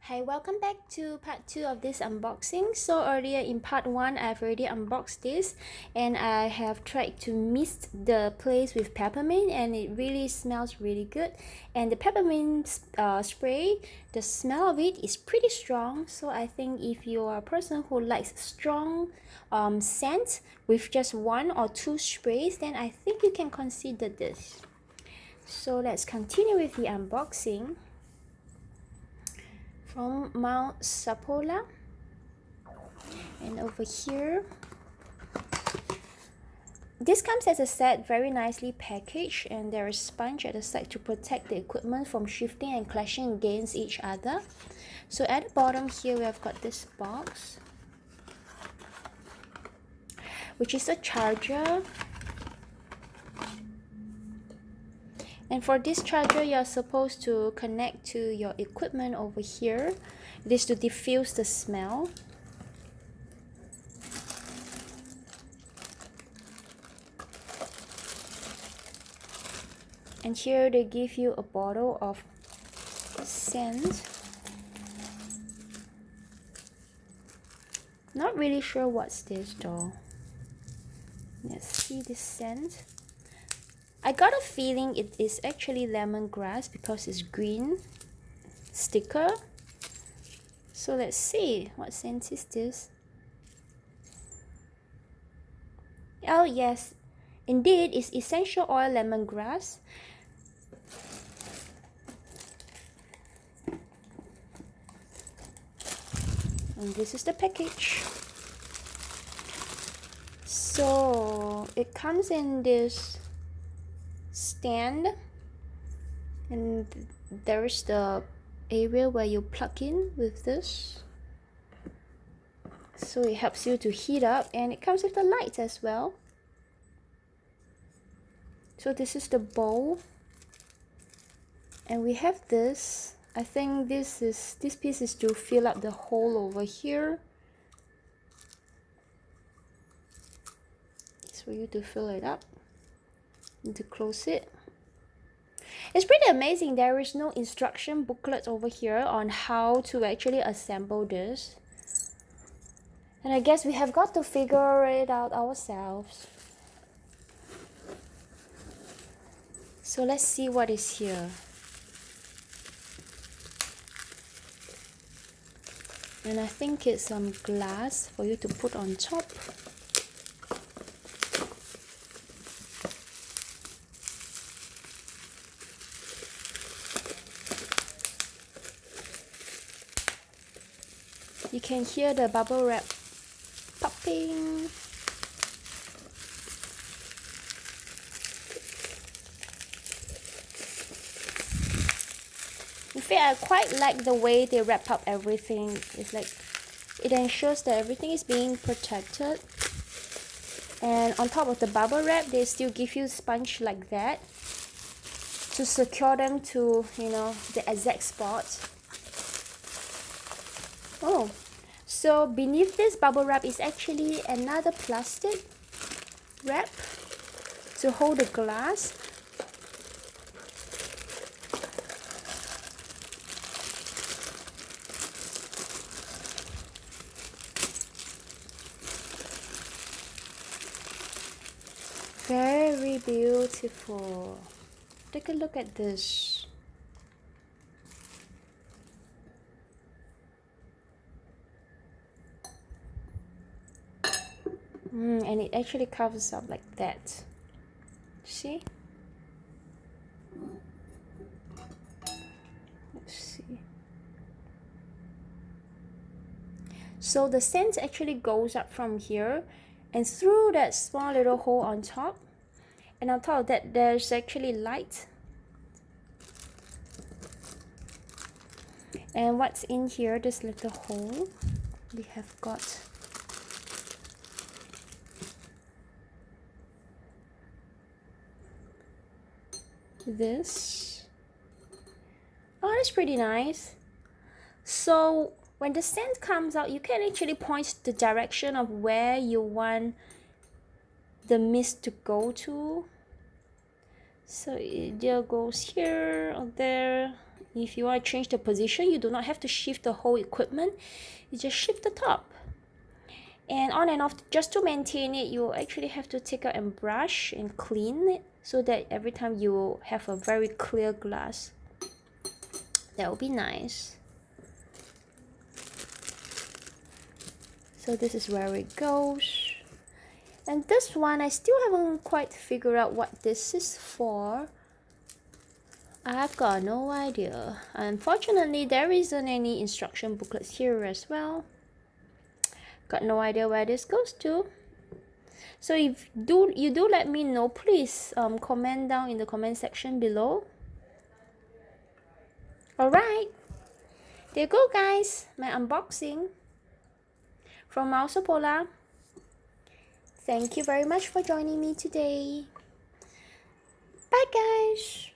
Hi, welcome back to part 2 of this unboxing. So earlier in part 1, I've already unboxed this and I have tried to mist the place with peppermint and it really smells really good. And the peppermint spray, the smell of it is pretty strong. So I think if you are a person who likes strong scent with just 1 or 2 sprays, then I think you can consider this. So let's continue with the unboxing. From Mount Sapola, and over here this comes as a set, very nicely packaged, and there is sponge at the side to protect the equipment from shifting and clashing against each other. So at the bottom here we have got this box, which is a charger. And for this charger, you're supposed to connect to your equipment over here. It is to diffuse the smell. And here they give you a bottle of scent. Not really sure what's this though. Let's see this scent. I got a feeling it is actually lemongrass because it's green sticker. So let's see, what scent is this? Oh yes, indeed it's essential oil lemongrass. And this is the package. So it comes in this stand, and there is the area where you plug in with this, so it helps you to heat up, and it comes with the lights as well. So this is the bowl, and we have this. I think this piece is to fill up the hole over here. It's for you to fill it up and to close it. It's pretty amazing. There is no instruction booklet over here on how to actually assemble this, and I guess we have got to figure it out ourselves. So let's see what is here. And I think it's some glass for you to put on top. You can hear the bubble wrap popping. In fact, I quite like the way they wrap up everything. It's like it ensures that everything is being protected. And on top of the bubble wrap, they still give you sponge like that to secure them to, you know, the exact spot. Oh, so beneath this bubble wrap is actually another plastic wrap to hold the glass. Very beautiful. Take a look at this. And it actually covers up like that. See? Let's see. So the scent actually goes up from here and through that small little hole on top. And on top of that, there's actually light. And what's in here, this little hole, we have got this. Oh, that's pretty nice. So when the scent comes out, you can actually point the direction of where you want the mist to go to. So it just goes here or there, If you want to change the position, you do not have to shift the whole equipment, you just shift the top. And on and off, just to maintain it, you actually have to take out and brush and clean it, so that every time you have a very clear glass. That would be nice. So this is where it goes. And this one, I still haven't quite figured out what this is for. I've got no idea. Unfortunately, there isn't any instruction booklets here as well. Got no idea where this goes to. So if you do let me know, please comment down in the comment section below. Alright, there you go guys, my unboxing from Sapola. Thank you very much for joining me today. Bye guys.